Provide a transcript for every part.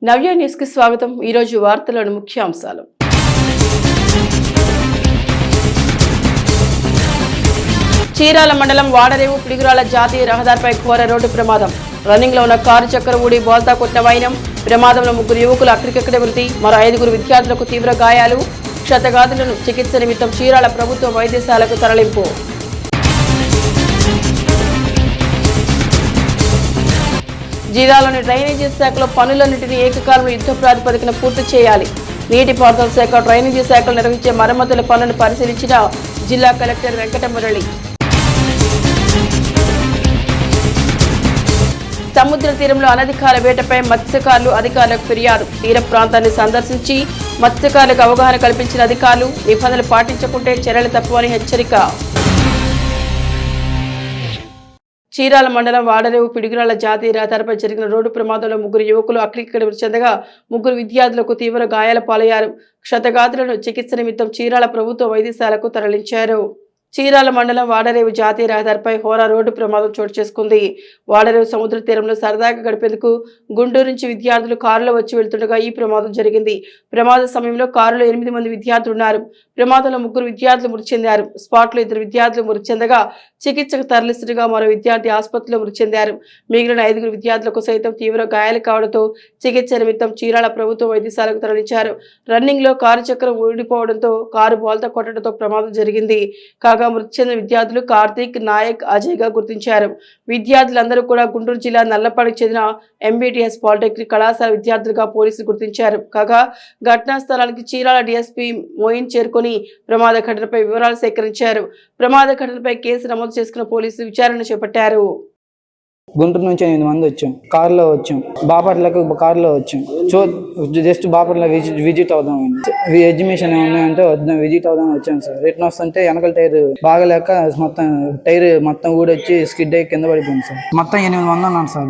నవ్య news కి స్వాగతం। ఈ రోజు వార్తలోని ముఖ్యాంశాలు। చీరాల మండలం వాడరేవు పిడుగురాల జాతీయ రహదారిపై ఘోర రోడ్డు ప్రమాదం। రన్నింగ్ లో ఉన్న కారు చక్కెర ఊడి బోల్తా కొట్టిన వైనం। ప్రమాదంలో 3 యువకులు అక్కడికక్కడే మృతి, మరో 5 విద్యార్థులకు తీవ్ర గాయాలు। క్షతగాతులను చికిత్స నిమిత్తం చీరాల ప్రభుత్వ వైద్యశాలకు తరలింపు। జిల్లాలోని డ్రైనేజీ శాఖలో పనులన్నింటినీ ఏకకాలంలో యుద్ధ ప్రాతిపదికన పూర్తి చేయాలి। నీటిపారుదల శాఖ, డ్రైనేజీ శాఖలు నిర్వహించే మరమ్మతుల పనులను పరిశీలించిన జిల్లా కలెక్టర్ వెంకటమురళి। సముద్ర తీరంలో అనధికార వేటపై మత్స్యకారులు అధికారులకు ఫిర్యాదు। తీర ప్రాంతాన్ని సందర్శించి మత్స్యకారులకు అవగాహన కల్పించిన అధికారులు నిబంధనలు పాటించకుంటే చర్యలు తప్పవని హెచ్చరిక। చీరాల మండలం వాడరేవు పిడుగురాల జాతీయ రహదారిపై జరిగిన రోడ్డు ప్రమాదంలో 3 యువకులు అక్కడిక్కడ మృతి చెందగా 3 విద్యార్థులకు తీవ్ర గాయాల పాలయ్యారు। క్షతగాతులను చికిత్స నిమిత్తం చీరాల ప్రభుత్వ వైద్యశాలకు తరలించారు। చీరాల మండలం వాడరేవు జాతీయ రహదారిపై హోరా రోడ్డు ప్రమాదం చోటు చేసుకుంది। వాడరేవు సముద్ర తీరంలో సరదాగా గడిపేందుకు గుంటూరు నుంచి విద్యార్థులు కారులో వచ్చి వెళ్తుండగా ఈ ప్రమాదం జరిగింది। ప్రమాద సమయంలో కారులో 8 మంది విద్యార్థులు ఉన్నారు। ప్రమాదంలో 3 విద్యార్థులు మృతి చెందారు। స్పాట్లో 2 విద్యార్థులు మృతి చెందగా చికిత్సకు తరలిస్తుండగా మరో విద్యార్థి ఆసుపత్రిలో మృతి చెందారు। మిగిలిన 5 విద్యార్థులకు సైతం తీవ్ర గాయాలు కావడంతో చికిత్స నిమిత్తం చీరాల ప్రభుత్వ వైద్యశాలకు తరలించారు। రన్నింగ్ లో కారు చక్రం ఊడిపోవడంతో కారు బోల్తా కొట్టడంతో ప్రమాదం జరిగింది। కాగా మృతి చెందిన విద్యార్థులు కార్తీక్, నాయక్, అజయ్ గా గుర్తించారు। విద్యార్థులందరూ కూడా గుంటూరు జిల్లా నల్లపాడికి చెందిన ఎంబీటీఎస్ పాలిటెక్నిక్ కళాశాల విద్యార్థులుగా పోలీసులు గుర్తించారు। కాగా ఘటనా స్థలానికి చీరాల డీఎస్పీ మోయిన్ చేరుకొని ప్రమాద ఘటనపై వివరాలు సేకరించారు। ప్రమాద ఘటనపై కేసు నమోదు చేసుకున్న పోలీసులు విచారణ చేపట్టారు। గుంటూరు నుంచి 8 మంది వచ్చాం, కారులో వచ్చాం। బాపట్లకు కారులో వచ్చాం। జస్ట్ బాపట్ల విజిట్ అవుదాం, ఎగ్జిబిషన్ ఏమన్నాయంటే వద్దాం విజిట్ అవుదాం వచ్చాం సార్। రిటర్న్ వస్తుంటే వెనకల టైర్ బాగలేక టైర్ మొత్తం ఊడొచ్చి స్కిడ్ అయ్యి కింద పడిపోయింది సార్। మొత్తం 8 మంది ఉన్నాం సార్।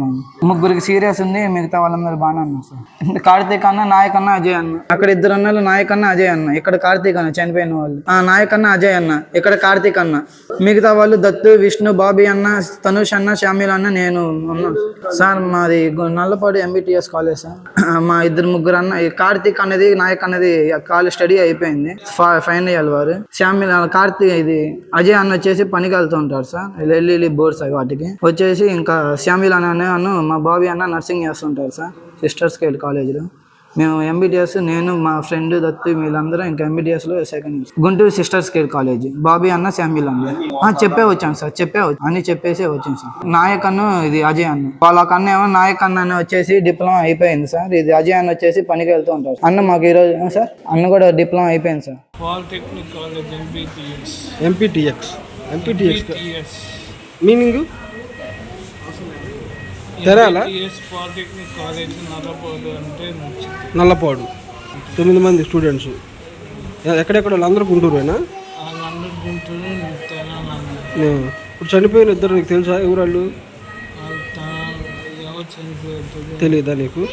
3 సీరియస్ ఉంది, మిగతా వాళ్ళందరూ బాగానే ఉన్నారు సార్। కార్తీక్ అన్న, నాయక్ అన్న, అజయ్ అన్న। అక్కడ 2 అన్నలు నాయక్ అన్న, అజయ్ అన్న। ఇక్కడ కార్తీక్ అన్న చనిపోయిన వాళ్ళు, నాయక్ అన్న, అజయ్ అన్న। ఇక్కడ కార్తీక్ అన్న। మిగతా వాళ్ళు దత్తు, విష్ణు, బాబీ అన్న, తనుష్ అన్న, షామిల్ అన్న, నేను ఉన్నాను సార్। మాది నల్లపాడు ఎంబీటీఎస్ కాలేజ్ సార్। మా 2-3 అన్న, కార్తీక్ అనేది, నాయక్ అనేది కాలేజ్ స్టడీ అయిపోయింది, ఫైనల్ ఇయర్ వారు। షామిల్ కార్తీక్ ఇది అజయ్ అన్న వచ్చేసి పనికి వెళ్తూ ఉంటారు సార్, ఎల్ఈడి బోర్డ్స్ అవి వాటికి వచ్చేసి। ఇంకా షామిల్ అన్న మా బాబీ అన్న నర్సింగ్ చేస్తుంటారు సార్ సిస్టర్స్ కేర్ కాలేజీలో। మేము ఎంబీటీఎస్, నేను మా ఫ్రెండ్ దత్తు వీళ్ళందరూ ఇంకా ఎంబీటీఎస్లో second year Guntur sisters care college. Bobby అన్న, శామ్యుల్ అన్న చెప్పే వచ్చాను సార్, అన్ని చెప్పేసి వచ్చాను సార్। నాయక్ అన్న, ఇది అజయ్ అన్న। వాళ్ళ అన్న ఏమో నాయక్ అన్న వచ్చేసి డిప్లొమా అయిపోయింది సార్। ఇది అజయ్ అన్న వచ్చేసి పనికి వెళ్తూ ఉంటారు అన్న। మాకు ఈరోజు సార్ అన్న కూడా డిప్లొమా అయిపోయింది sir. Polytechnic college ఎంపీటీఎక్స్ meaning తెరాల polytechnic college Nallapadu అంటే నల్లపాడు 9 మంది స్టూడెంట్స్ ఎక్కడెక్కడ వాళ్ళందరూ గుంటూరేనా? ఇప్పుడు చనిపోయిన 2 నీకు తెలుసా? ఎవరు వాళ్ళు? తెలియదా నీకు?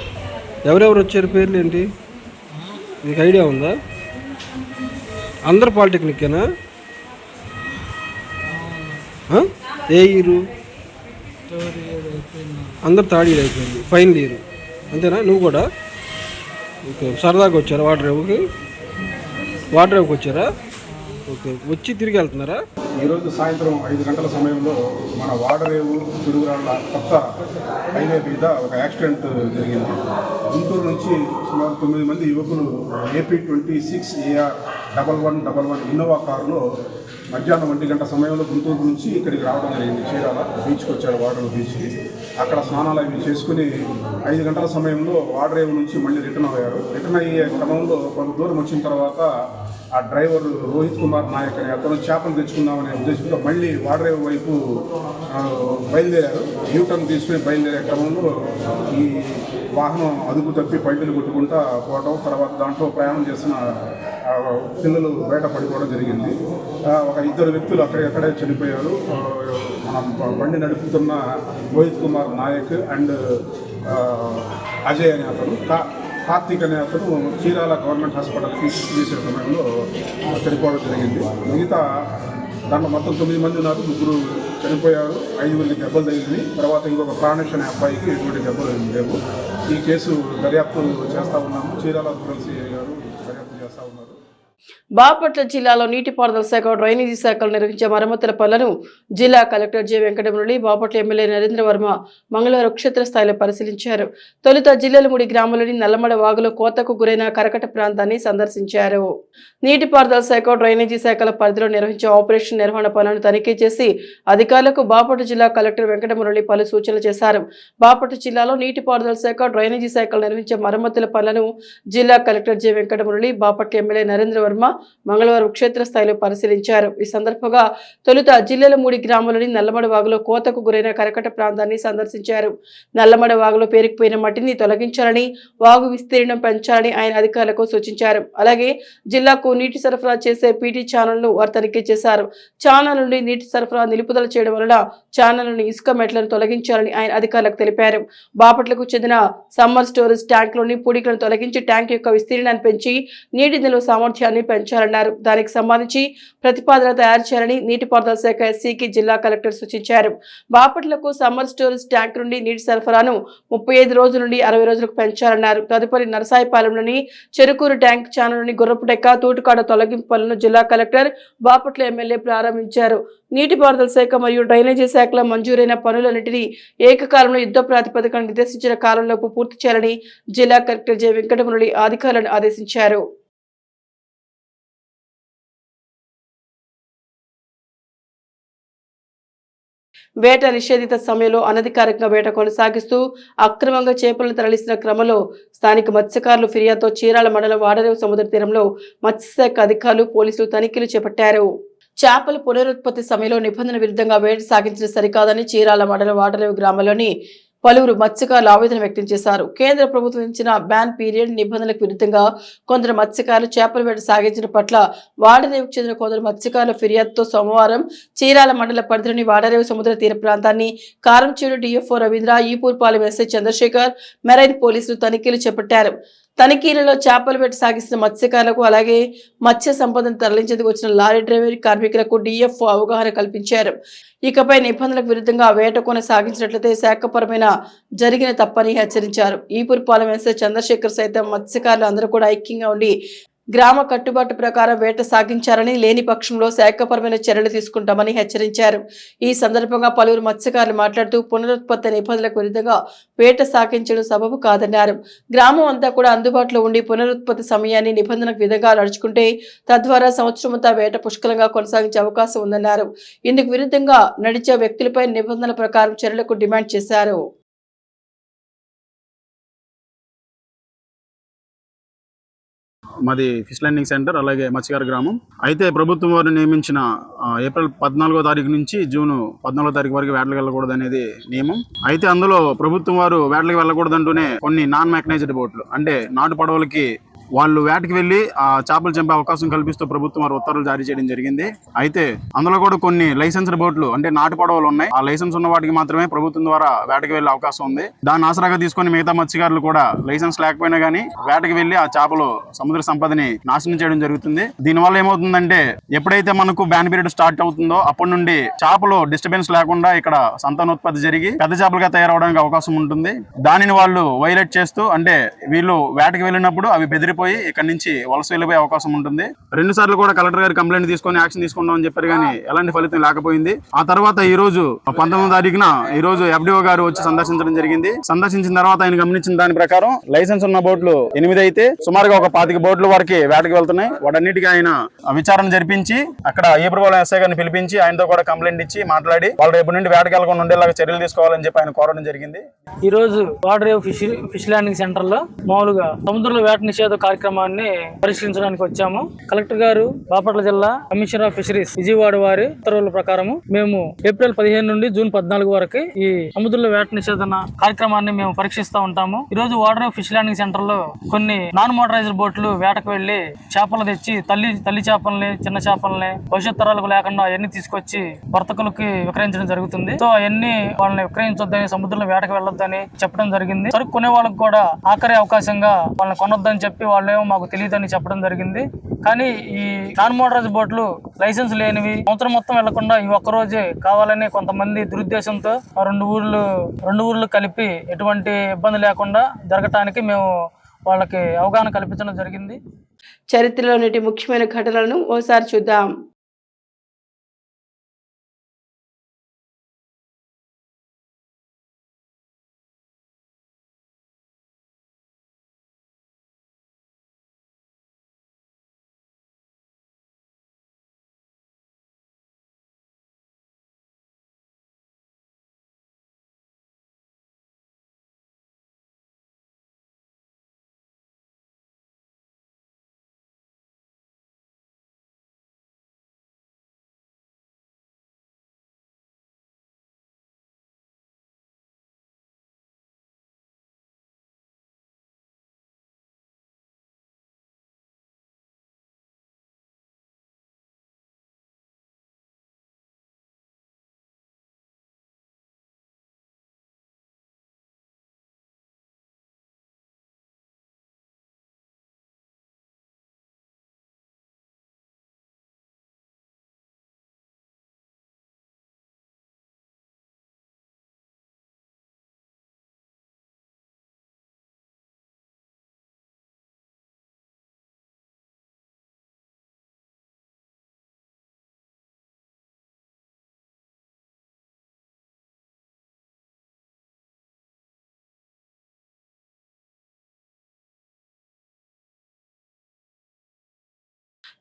ఎవరెవరు వచ్చారు, పేర్లు ఏంటి నీకు ఐడియా ఉందా? అందరు పాలిటెక్నిక్కేనా? ఏ ఇయరు? అందరు 3rd ఇయర్ అయిపోయింది, ఫైనల్ ఇయర్ అంతేనా? నువ్వు కూడా ఓకే, సరదాగా వచ్చారా వాటర్ వచ్చారా? ఓకే, వచ్చి తిరిగి వెళ్తున్నారా? ఈరోజు సాయంత్రం 5 గంటల సమయంలో మన వాడరేవు పిడుగురాళ్ళ కొత్త హైవే మీద ఒక యాక్సిడెంట్ జరిగింది। గుంటూరు నుంచి సుమారు 9 మంది యువకులు AP26 AR 1111 ఇన్నోవా కారులో మధ్యాహ్నం 1 గంట సమయంలో గుంటూరు నుంచి ఇక్కడికి రావడం జరిగింది। చీరాల బీచ్కి వచ్చారు, వాడరేవు బీచ్కి। అక్కడ స్నానాలు అవి చేసుకుని 5 గంటల సమయంలో వాడరేవు నుంచి మళ్ళీ రిటర్న్ అయ్యే క్రమంలో కొంత దూరం వచ్చిన తర్వాత ఆ డ్రైవర్ రోహిత్ కుమార్ నాయక్ అనే అతను చేపలు తెచ్చుకుందామనే ఉద్దేశంతో మళ్ళీ వాడరేవు వైపు బయలుదేరారు। యూటర్న్ తీసుకుని బయలుదేరే క్రమంలో ఈ వాహనం అదుపు తప్పి పైపులు కొట్టుకుంటా పోవడం, తర్వాత దాంట్లో ప్రయాణం చేసిన పిల్లలు బయట పడిపోవడం జరిగింది। ఒక 2 వ్యక్తులు అక్కడే చనిపోయారు। మన బండి నడుపుతున్న రోహిత్ కుమార్ నాయక్ అండ్ అజయ్ అనే అతను, కార్తీక్ అనే అతను చీరాల గవర్నమెంట్ హాస్పిటల్కి తీసే సమయంలో చనిపోవడం జరిగింది। మిగతా దాంట్లో మొత్తం 9 మంది ఉన్నారు, 3 చనిపోయారు, 5 దెబ్బలు తగిలింది। తర్వాత ఇంకొక ప్రాణేష్ అనే అబ్బాయికి ఎటువంటి దెబ్బలు లేవు। ఈ కేసు దర్యాప్తు చేస్తూ ఉన్నాము. చీరాల రూరల్ సిఐ గారు దర్యాప్తు చేస్తూ ఉన్నారు. బాపట్ల జిల్లాలో నీటిపారుదల శాఖ, డ్రైనేజీ శాఖలు నిర్వహించే మరమ్మతుల పనులను జిల్లా collector J Venkata Murali, Bapatla MLA Narendra Varma మంగళవారం క్షేత్రస్థాయిలో పరిశీలించారు. తొలుత జిల్లెలమూడి గ్రామంలోని నల్లమడ వాగులో కోతకు గురైన కరకట ప్రాంతాన్ని సందర్శించారు. నీటిపారుదల శాఖ, డ్రైనేజీ శాఖల పరిధిలో నిర్వహించే ఆపరేషన్ నిర్వహణ పనులను తనిఖీ చేసి అధికారులకు బాపట్ల జిల్లా కలెక్టర్ వెంకటమురళి పలు సూచనలు చేశారు. బాపట్ల జిల్లాలో నీటిపారుదల శాఖ, డ్రైనేజీ శాఖలు నిర్వహించే మరమ్మతుల పనులను జిల్లా collector J Venkata Murali, Bapatla MLA Narendra Varma మంగళవారం క్షేత్రస్థాయిలో పరిశీలించారు. ఈ సందర్భంగా తొలుత జిల్లెలమూడి గ్రామంలోని నల్లమడ వాగులో కోతకు గురైన కరకట ప్రాంతాన్ని సందర్శించారు. నల్లమడ వాగులో పేరుకుపోయిన మట్టిని తొలగించాలని, వాగు విస్తీర్ణం పెంచాలని ఆయన అధికారులకు సూచించారు. అలాగే జిల్లాకు నీటి సరఫరా చేసే పీటీ ఛానల్ను వారు తనిఖీ చేశారు. ఛానల్ నుండి నీటి సరఫరా నిలుపుదల చేయడం వలన ఛానల్ నుండి ఇసుక మెట్లను తొలగించాలని ఆయన అధికారులకు తెలిపారు. బాపట్లకు చెందిన సమ్మర్ స్టోరేజ్ ట్యాంక్లోని పూడికలను తొలగించి ట్యాంక్ యొక్క విస్తీర్ణాన్ని పెంచి నీటి నిల్వ సామర్థ్యాన్ని పెంచాలన్నారు. దానికి సంబంధించి ప్రతిపాదన తయారు చేయాలని నీటిపారుదల శాఖ ఎస్సీకి జిల్లా కలెక్టర్ సూచించారు. బాపట్లకు సమ్మర్ స్టోరేజ్ ట్యాంక్ నుండి నీటి సరఫరాను 35 రోజుల నుండి 60 రోజులకు పెంచాలన్నారు. తదుపరి నరసాయిపాలెంలోని చెరుకూరు ట్యాంక్ ఛానల్లోని గుర్రపుటెక్క, తూటుకాడ తొలగింపు పనులను జిల్లా కలెక్టర్, బాపట్ల ఎమ్మెల్యే ప్రారంభించారు. నీటిపారుదల శాఖ మరియు డ్రైనేజీ శాఖలో మంజూరైన పనులన్నింటినీ ఏకకాలంలో యుద్ధ ప్రాతిపదికన నిర్దేశించిన కాలంలోపు పూర్తి చేయాలని జిల్లా కలెక్టర్ జె వెంకటమురళి అధికారులను ఆదేశించారు. వేట నిషేధిత సమయంలో అనధికారికంగా వేట కొనసాగిస్తూ అక్రమంగా చేపలను తరలిస్తున్న క్రమంలో స్థానిక మత్స్యకారులు ఫిర్యాదుతో చీరాల మండలం వాడరేవు సముద్ర తీరంలో మత్స్యశాఖ అధికారులు, పోలీసులు తనిఖీలు చేపట్టారు. చేపల పునరుత్పత్తి సమయంలో నిబంధన విరుద్ధంగా వేట సాగించడం సరికాదని చీరాల మండలం వాడరేవు గ్రామంలోని పలువురు మత్స్యకారులు ఆవేదన వ్యక్తం చేశారు. కేంద్ర ప్రభుత్వం ఇచ్చిన బ్యాన్ పీరియడ్ నిబంధనలకు విరుద్ధంగా కొందరు మత్స్యకారులు చేపల వేట సాగించడం పట్ల వాడరేవుకు చెందిన కొందరు మత్స్యకారుల ఫిర్యాదుతో సోమవారం చీరాల మండల పరిధిలోని వాడరేవు సముద్ర తీర ప్రాంతాన్ని Karamchedu DFO Ravindra, Epurupalem SI Chandrasekhar, marine పోలీసులు తనిఖీలు చేపట్టారు. తనిఖీలలో చేపల వేట సాగిస్తున్న మత్స్యకారులకు, అలాగే మత్స్య సంపదను తరలించేందుకు వచ్చిన లారీ డ్రైవర్ కార్మికులకు డిఎఫ్ఓ అవగాహన కల్పించారు. ఇకపై నిబంధనలకు విరుద్ధంగా వేట కొనసాగించినట్లయితే శాఖపరమైన జరిగిన తప్పని హెచ్చరించారు. ఈపూర్పాలెం ఎస్ఐ చంద్రశేఖర్ సైతం మత్స్యకారులు అందరూ కూడా ఐక్యంగా ఉండి గ్రామ కట్టుబాటు ప్రకారం వేట సాగించారని, లేని పక్షంలో శాఖపరమైన చర్యలు తీసుకుంటామని హెచ్చరించారు. ఈ సందర్భంగా పలువురు మత్స్యకారులు మాట్లాడుతూ పునరుత్పత్తి నిబంధనలకు విరుద్ధంగా వేట సాగించడం సబబు కాదన్నారు. గ్రామం అంతా కూడా అందుబాటులో ఉండి పునరుత్పత్తి సమయాన్ని నిబంధనకు విధంగా నడుచుకుంటే తద్వారా సంవత్సరమంతా వేట పుష్కలంగా కొనసాగించే అవకాశం ఉందన్నారు. ఇందుకు విరుద్ధంగా నడిచే వ్యక్తులపై నిబంధనల ప్రకారం చర్యలకు డిమాండ్ చేశారు. మాది ఫిష్ ల్యాండింగ్ సెంటర్, అలాగే మత్స్యకార గ్రామం. అయితే ప్రభుత్వం వారు నియమించిన ఏప్రిల్ 14వ తారీఖు నుంచి జూన్ 14వ తారీఖు వరకు వేటలకు వెళ్ళకూడదు అనేది నియమం. అయితే అందులో ప్రభుత్వం వారు వేటలకు వెళ్ళకూడదంటూనే కొన్ని నాన్ మెకనైజ్డ్ బోట్లు, అంటే నాటు పడవలకి వాళ్ళు వేటకి వెళ్ళి ఆ చేపలు చంపే అవకాశం కల్పిస్తూ ప్రభుత్వం వారు ఉత్తర్వులు జారీ చేయడం జరిగింది. అయితే అందులో కూడా కొన్ని లైసెన్స్డ్ బోట్లు, అంటే నాటు పడవలు ఉన్నాయి. ఆ లైసెన్స్ ఉన్న వాటికి మాత్రమే ప్రభుత్వం ద్వారా వేటకి వెళ్ళే అవకాశం ఉంది. దాన్ని ఆసరాగా తీసుకొని మిగతా మత్స్యకారులు కూడా లైసెన్స్ లేకపోయినా కానీ వేటకి వెళ్ళి ఆ చేపలు సముద్ర సంపదని నాశనం చేయడం జరుగుతుంది. దీనివల్ల ఏమవుతుందంటే ఎప్పుడైతే మనకు బ్యాన్ పీరియడ్ స్టార్ట్ అవుతుందో అప్పటి నుండి చేపలు డిస్టర్బెన్స్ లేకుండా ఇక్కడ సంతానోత్పత్తి జరిగి పెద్ద చేపలుగా తయారవడానికి అవకాశం ఉంటుంది. దానిని వాళ్ళు వైలేట్ చేస్తూ, అంటే వీళ్ళు వేటకి వెళ్ళినప్పుడు అవి బెదిరిపోయి ఇక్కడ నుంచి వలస వెళ్ళిపోయే అవకాశం ఉంటుంది. 2 సార్లు కూడా కలెక్టర్ గారు కంప్లైంట్ తీసుకొని యాక్షన్ తీసుకుంటామని చెప్పారు, కానీ ఎలాంటి ఫలితం లేకపోయింది. ఆ తర్వాత ఈ రోజు 19వ తారీఖున ఈ రోజు FDO గారు వచ్చి సందర్శించడం జరిగింది. సందర్శించిన తర్వాత ఆయన గమనించిన దాని ప్రకారం లైసెన్స్ ఉన్న బోట్లు 8 అయితే సుమారుగా ఒక 25 బోట్ల వరకు వేటకి వెళ్తున్నాయి. వాటన్నిటికీ ఆయన విచారణ జరిపించి అక్కడ ఏప్రిల్ ఎస్ఐ గారిని పిలిపించి ఆయనతో కూడా కంప్లైంట్ ఇచ్చి మాట్లాడి వాళ్ళు రేపు నుండి వేటకి వెళ్ళకుండా ఉండేలాగా చర్యలు తీసుకోవాలని చెప్పి ఆయన కోరడం జరిగింది. ఈ రోజు వాడరేవు ఫిష్ ల్యాండింగ్ సెంటర్ లో మామూలుగా సముద్రంలో వేట నిషేధ కార్యక్రమాన్ని పరిశీలించడానికి వచ్చాము. కలెక్టర్ గారు, బాపట్ల జిల్లా కమిషనర్ ఆఫ్ ఫిషరీస్ విజయవాడ వారి ఉత్తర్వుల ప్రకారం మేము ఏప్రిల్ 15 నుండి జూన్ 14 వరకు ఈ సముద్రంలో వేట నిషేధన కార్యక్రమాన్ని మేము పరీక్షిస్తూ ఉంటాము. ఈ రోజు వాడరేవు ఫిష్ ల్యాండింగ్ సెంటర్ లో కొన్ని నాన్ మోటరైజ్డ్ బోట్లు వేటకు వెళ్లి చేపలు తెచ్చి తల్లి చేపల్ని, చిన్న చేపల్ని భవిష్యత్ తరాలకు లేకుండా అవన్నీ తీసుకొచ్చి వర్తకులకి విక్రయించడం జరుగుతుంది. సో అవన్నీ వాళ్ళని విక్రయించొద్దని, సముద్రంలో వేటకు వెళ్ళొద్దని చెప్పడం జరిగింది. సరుకు కొనే వాళ్ళకి కూడా ఆఖరి అవకాశంగా వాళ్ళని కొనొద్దని చెప్పి వాళ్ళేమో మాకు తెలియదని చెప్పడం జరిగింది. కానీ ఈ నాన్ మోటరైజ్ బోట్లు లైసెన్స్ లేనివి సంవత్సరం మొత్తం వెళ్లకుండా ఈ ఒక్కరోజే కావాలని కొంతమంది దురుద్దేశంతో రెండు ఊర్లు కలిపి ఎటువంటి ఇబ్బంది లేకుండా జరగటానికి మేము వాళ్ళకి అవగాహన కల్పించడం జరిగింది. చరిత్రలోని ముఖ్యమైన ఘటనలను ఓసారి చూద్దాం.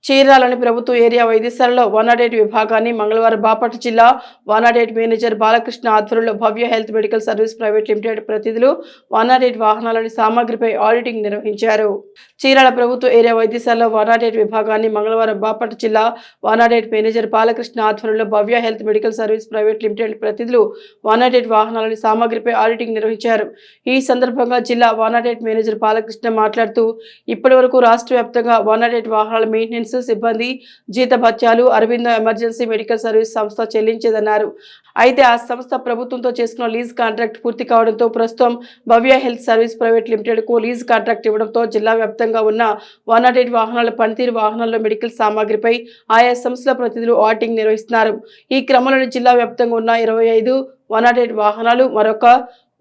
చీరాలని ప్రభుత్వ ఏరియా వైద్యశాలలో 108 విభాగాన్ని మంగళవారం బాపట్ల జిల్లా 108 మేనేజర్ బాలకృష్ణ ఆధ్వర్యంలో Bhavya health medical service private limited ప్రతినిధులు 108 వాహనాలని సామగ్రిపై ఆడిటింగ్ నిర్వహించారు. చీరాల ప్రభుత్వ ఏరియా వైద్యశాలలో 108 విభాగాన్ని మంగళవారం బాపట్ల జిల్లా 108 మేనేజర్ బాలకృష్ణ ఆధ్వర్యంలో Bhavya health medical service private limited ప్రతినిధులు 108 వాహనాలని సామగ్రిపై ఆడిటింగ్ నిర్వహించారు. ఈ సందర్భంగా జిల్లా 108 మేనేజర్ బాలకృష్ణ మాట్లాడుతూ ఇప్పటివరకు రాష్ట్ర వ్యాప్తంగా 108 వాహనాల మెయింటెనెన్స్ సిబ్బంది జీతభత్యాలు అరవిందో ఎమర్జెన్సీ మెడికల్ సర్వీస్ సంస్థ చెల్లించేదన్నారు. అయితే ఆ సంస్థ ప్రభుత్వంతో చేసుకున్న లీజ్ కాంట్రాక్ట్ పూర్తి కావడంతో ప్రస్తుతం భవ్య హెల్త్ సర్వీస్ ప్రైవేట్ లిమిటెడ్ కు లీజ్ కాంట్రాక్ట్ ఇవ్వడంతో జిల్లా వ్యాప్తంగా ఉన్న 108 వాహనాల పనితీరు వాహనాల్లో మెడికల్ సామాగ్రిపై ఆయా సంస్థల ప్రతినిధులు ఆడిటింగ్ నిర్వహిస్తున్నారు. ఈ క్రమంలో జిల్లా వ్యాప్తంగా ఉన్న 25 108 వాహనాలు, మరొక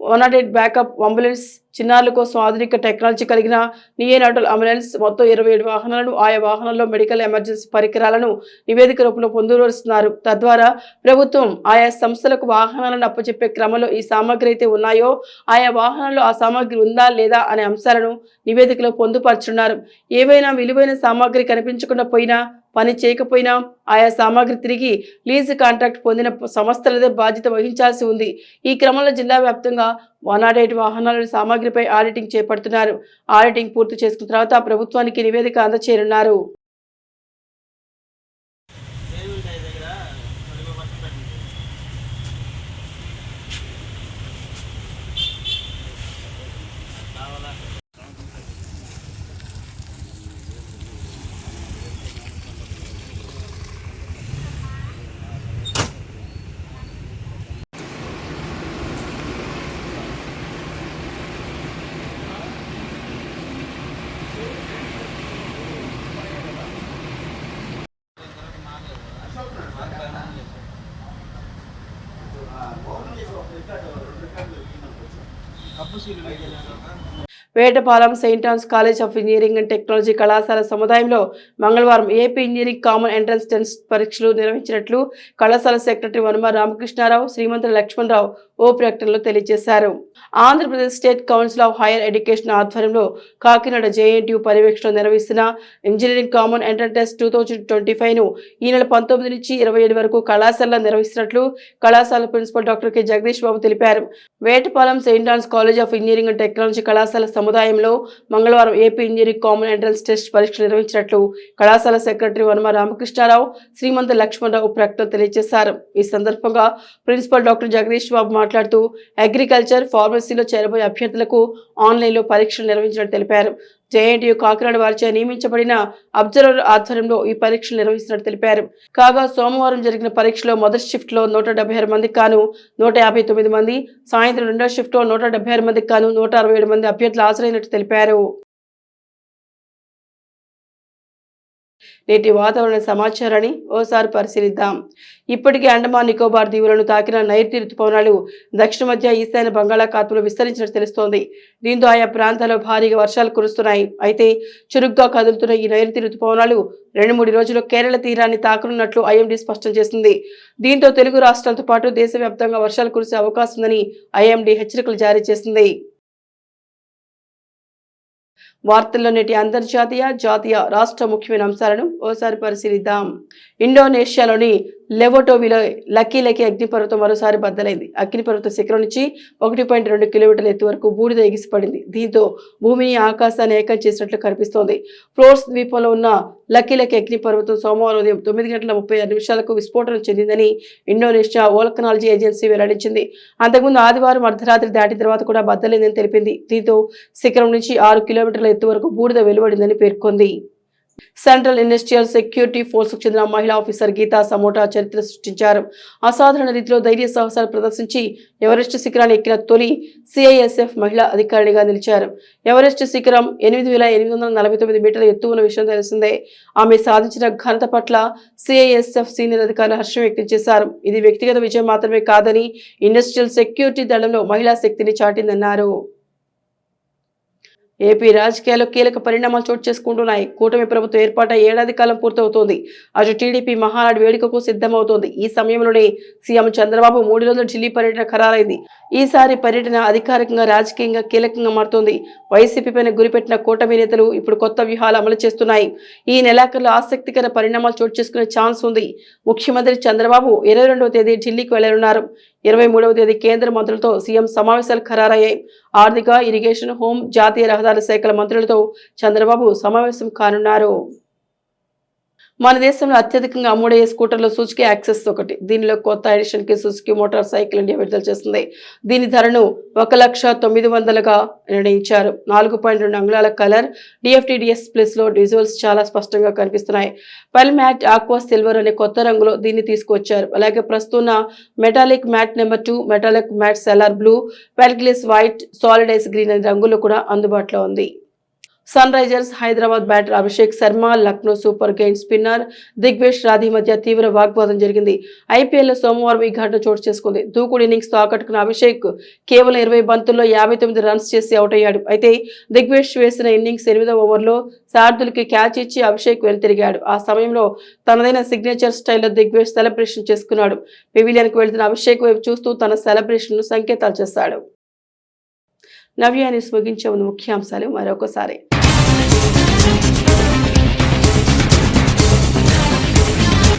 108 బ్యాకప్ అంబులెన్స్, చిన్నారుల కోసం ఆధునిక టెక్నాలజీ కలిగిన నియోనాటల్ అంబులెన్స్ మొత్తం 27 వాహనాలను ఆయా వాహనాల్లో మెడికల్ ఎమర్జెన్సీ పరికరాలను నివేదిక రూపంలో పొందుపరుస్తున్నారు. తద్వారా ప్రభుత్వం ఆయా సంస్థలకు వాహనాలను అప్పచెప్పే క్రమంలో ఈ సామాగ్రి అయితే ఉన్నాయో ఆయా వాహనాల్లో ఆ సామాగ్రి ఉందా లేదా అనే అంశాలను నివేదికలో పొందుపరుచున్నారు. ఏవైనా విలువైన సామాగ్రి కనిపించకుండా పోయినా, పని చేయకపోయినా ఆయా సామాగ్రి తిరిగి లీజు కాంట్రాక్ట్ పొందిన సంస్థలదే బాధ్యత వహించాల్సి ఉంది. ఈ క్రమంలో జిల్లా వ్యాప్తంగా 108 వాహనాల సామాగ్రిపై ఆడిటింగ్ చేపడుతున్నారు. ఆడిటింగ్ పూర్తి చేసుకున్న తర్వాత ప్రభుత్వానికి నివేదిక అందజేయనున్నారు. Vetapalem Saint Ann's college of engineering and technology కళాశాల సముదాయంలో మంగళవారం AP engineering common entrance test పరీక్షలు నిర్వహించినట్లు కళాశాల సెక్రటరీ వనమ రామకృష్ణారావు, శ్రీమంతుల లక్ష్మణరావు ఓ ప్రకటనలో తెలియజేశారు. Andhra Pradesh state council of higher education ఆధ్వర్యంలో కాకినాడ జేఎన్టీయూ పర్యవేక్షణ నిర్వహిస్తున్న ఇంజనీరింగ్ కామన్ ఎంట్రన్స్ టెస్ట్ 2025ను ఈ నెల 19 నుంచి 27 వరకు కళాశాలలో నిర్వహిస్తున్నట్లు కళాశాల principal doctor K Jagadish Babu తెలిపారు. Vetapalem Saint Ann's college of engineering and technology కళాశాల సముదాయంలో మంగళవారం AP engineering common entrance test పరీక్షలు నిర్వహించినట్లు కళాశాల సెక్రటరీ వనమ రామకృష్ణారావు, శ్రీమంత లక్ష్మణరావు ప్రకటన తెలియజేశారు. ఈ సందర్భంగా ప్రిన్సిపల్ డాక్టర్ జగదీష్ బాబు మాట్లాడుతూ అగ్రికల్చర్, ఫార్మసీలో చేరబోయే అభ్యర్థులకు ఆన్లైన్లో పరీక్షలు నిర్వహించినట్టు తెలిపారు. జేఎన్టీయూ కాకినాడ వారిచే నియమించబడిన అబ్జర్వర్ ఆధ్వర్యంలో ఈ పరీక్షలు నిర్వహిస్తున్నట్టు తెలిపారు. కాగా సోమవారం జరిగిన పరీక్షలో మొదటి షిఫ్ట్లో 176 మందికి గాను 159 మంది, సాయంత్రం రెండో షిఫ్ట్లో 176 మందికి గాను 167 మంది అభ్యర్థులు హాజరైనట్టు తెలిపారు. నేటి వాతావరణ సమాచారాన్ని ఓసారి పరిశీలిద్దాం. ఇప్పటికే అండమాన్ నికోబార్ దీవులను తాకిన నైరుతి రుతుపవనాలు దక్షిణ మధ్య ఈశాన్య బంగాళాఖాతంలో విస్తరించినట్టు తెలుస్తోంది. దీంతో ఆయా ప్రాంతాల్లో భారీగా వర్షాలు కురుస్తున్నాయి. అయితే చురుగ్గా కదులుతున్న ఈ నైరుతి రుతుపవనాలు 2-3 రోజుల్లో కేరళ తీరాన్ని తాకనున్నట్లు ఐఎండీ స్పష్టం చేసింది. దీంతో తెలుగు రాష్ట్రాలతో పాటు దేశవ్యాప్తంగా వర్షాలు కురిసే అవకాశం ఉందని ఐఎండీ హెచ్చరికలు జారీ చేసింది. వార్తల్లో నేటి అంతర్జాతీయ జాతీయ రాష్ట్ర ముఖ్యమైన అంశాలను ఓసారి పరిశీలిద్దాం. ఇండోనేషియాలోని లెవోటోవిలో లక్కీ అగ్నిపర్వతం మరోసారి బద్దలైంది. అగ్నిపర్వత శిఖరం నుంచి 1.2 కిలోమీటర్ల ఎత్తు వరకు బూడిద ఎగిసిపడింది. దీంతో భూమిని ఆకాశాన్ని ఏకం చేసినట్లు కనిపిస్తోంది. ఫ్లోర్స్ ద్వీపంలో ఉన్న లక్కీ అగ్నిపర్వతం సోమవారం ఉదయం 9:36 విస్ఫోటనం చెందిందని ఇండోనేషియా వోల్కనాలజీ ఏజెన్సీ వెల్లడించింది. అంతకుముందు ఆదివారం అర్ధరాత్రి దాటిన తర్వాత కూడా బద్దలైందని తెలిపింది. దీంతో శిఖరం నుంచి 6 కిలోమీటర్ల ఎత్తు వరకు బూడిద వెలువడిందని పేర్కొంది. సెంట్రల్ ఇండస్ట్రియల్ సెక్యూరిటీ ఫోర్స్ కు చెందిన మహిళా ఆఫీసర్ గీతా సమోటా చరిత్ర సృష్టించారు. అసాధారణ రీతిలో ధైర్య సాహసాలు ప్రదర్శించి ఎవరెస్ట్ శిఖరాన్ని ఎక్కిన తొలి సిఐఎస్ఎఫ్ మహిళా అధికారినిగా నిలిచారు. ఎవరెస్ట్ శిఖరం 8,849 మీటర్ల ఎత్తు ఉన్న విషయం తెలిసిందే. ఆమె సాధించిన ఘనత పట్ల సిఐఎస్ఎఫ్ సీనియర్ అధికారులు హర్షం వ్యక్తం చేశారు. ఇది వ్యక్తిగత విజయం మాత్రమే కాదని ఇండస్ట్రియల్ సెక్యూరిటీ దళంలో మహిళా శక్తిని చాటిందన్నారు. ఏపీ రాజకీయాల్లో కీలక పరిణామాలు చోటు చేసుకుంటున్నాయి. కూటమి ప్రభుత్వం ఏర్పాటు ఏడాది కాలం పూర్తవుతోంది. అటు టీడీపీ మహానాడు వేడుకకు సిద్ధమవుతోంది. ఈ సమయంలోనే సీఎం చంద్రబాబు 3 రోజుల ఢిల్లీ పర్యటన ఖరారైంది. ఈసారి పర్యటన అధికారికంగా రాజకీయంగా కీలకంగా మారుతోంది. వైసీపీ పైన గురిపెట్టిన కూటమి నేతలు ఇప్పుడు కొత్త వ్యూహాలు అమలు చేస్తున్నాయి. ఈ నెలాఖరులో ఆసక్తికర పరిణామాలు చోటు చేసుకునే ఛాన్స్ ఉంది. ముఖ్యమంత్రి చంద్రబాబు 22వ తేదీ ఢిల్లీకి వెళ్లనున్నారు. 23వ తేదీ కేంద్ర మంత్రులతో సీఎం సమావేశాలు ఖరారయ్యాయి. ఆర్థిక, ఇరిగేషన్, హోం, జాతీయ రహదారుల శాఖల మంత్రులతో చంద్రబాబు సమావేశం కానున్నారు. మన దేశంలో అత్యధికంగా అమ్ముడయ్యే స్కూటర్ల సుజుకి యాక్సెస్ ఒకటి. దీనిలో కొత్త ఎడిషన్ కి సుజుకి మోటార్ సైకిల్ ఇండియా విడుదల చేస్తుంది. దీని ధరను 1,900,000గా నిర్ణయించారు. 4.2 అంగుళాల కలర్ డిఎఫ్టిడిఎస్ ప్లస్ లో విజువల్స్ చాలా స్పష్టంగా కనిపిస్తున్నాయి. పెల్ మ్యాట్ ఆక్వా సిల్వర్ అనే కొత్త రంగులో దీన్ని తీసుకొచ్చారు. అలాగే ప్రస్తుత metallic matte number 2, metallic matte cellar blue, pearl glaze white, solid ice green అనే రంగుల్లో కూడా అందుబాటులో ఉంది. Sunrisers Hyderabad batter Abhishek Sharma, Lucknow super kings spinner Digvesh Rathi మధ్య తీవ్ర వాగ్వాదం జరిగింది. ఐపీఎల్లో సోమవారం ఈ ఘటన చోటు చేసుకుంది. దూకుడు ఇన్నింగ్స్ తో ఆకట్టుకున్న అభిషేక్ కేవలం 20 బంతుల్లో 59 రన్స్ చేసి అవుట్ అయ్యాడు. అయితే దిగ్వేష్ వేసిన ఇన్నింగ్స్ 8వ ఓవర్లో శార్దుల్కి క్యాచ్ ఇచ్చి అభిషేక్ వెనుతిరిగాడు. ఆ సమయంలో తనదైన సిగ్నేచర్ స్టైల్లో దిగ్వేష్ సెలబ్రేషన్ చేసుకున్నాడు. పెవిలియన్ కు వెళ్తున్న అభిషేక్ వైపు చూస్తూ తన సెలబ్రేషన్ ను సంకేతాలు చేశాడు. నవ్య న్యూస్ ముగించే ముందు ముఖ్యాంశాలు మరొకసారి.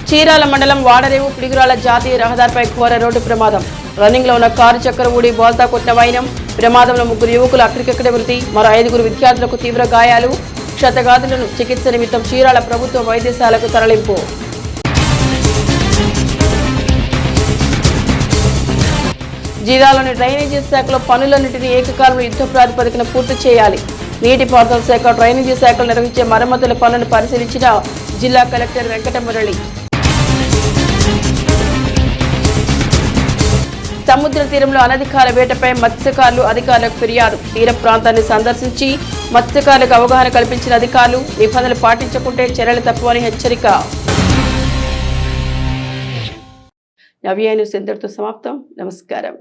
చీరాల మండలం వాడరేవు పిడుగురాళ్ల జాతీయ రహదారిపై ఘోర రోడ్డు ప్రమాదం. రన్నింగ్ లో ఉన్న కారు చక్కెర ఊడి బోల్తా కొట్టిన వైనం. ప్రమాదంలో 3 యువకులు అక్కడికక్కడే మృతి. మరో 5 విద్యార్థులకు తీవ్ర గాయాలు. క్షతగాతులను చికిత్స నిమిత్తం చీరాల ప్రభుత్వ వైద్యశాలకు తరలింపు. జిల్లాలోని డ్రైనేజీ శాఖలో పనులన్నింటినీ ఏకకాలంలో యుద్ధ ప్రాతిపదికన పూర్తి చేయాలి. నీటిపారుదల శాఖ, డ్రైనేజీ శాఖలు నిర్వహించే మరమ్మతుల పనులను పరిశీలించిన జిల్లా కలెక్టర్ వెంకటమురళి. సముద్ర తీరంలో అనధికార వేటపై మత్స్యకారులు అధికారులకు ఫిర్యాదు. తీర ప్రాంతాన్ని సందర్శించి మత్స్యకారులకు అవగాహన కల్పించిన అధికారులు నిబంధనలు పాటించకుంటే చర్యలు తప్పవని హెచ్చరిక. నవ్య న్యూస్ ఇంతటితో సమాప్తం. నమస్కారం.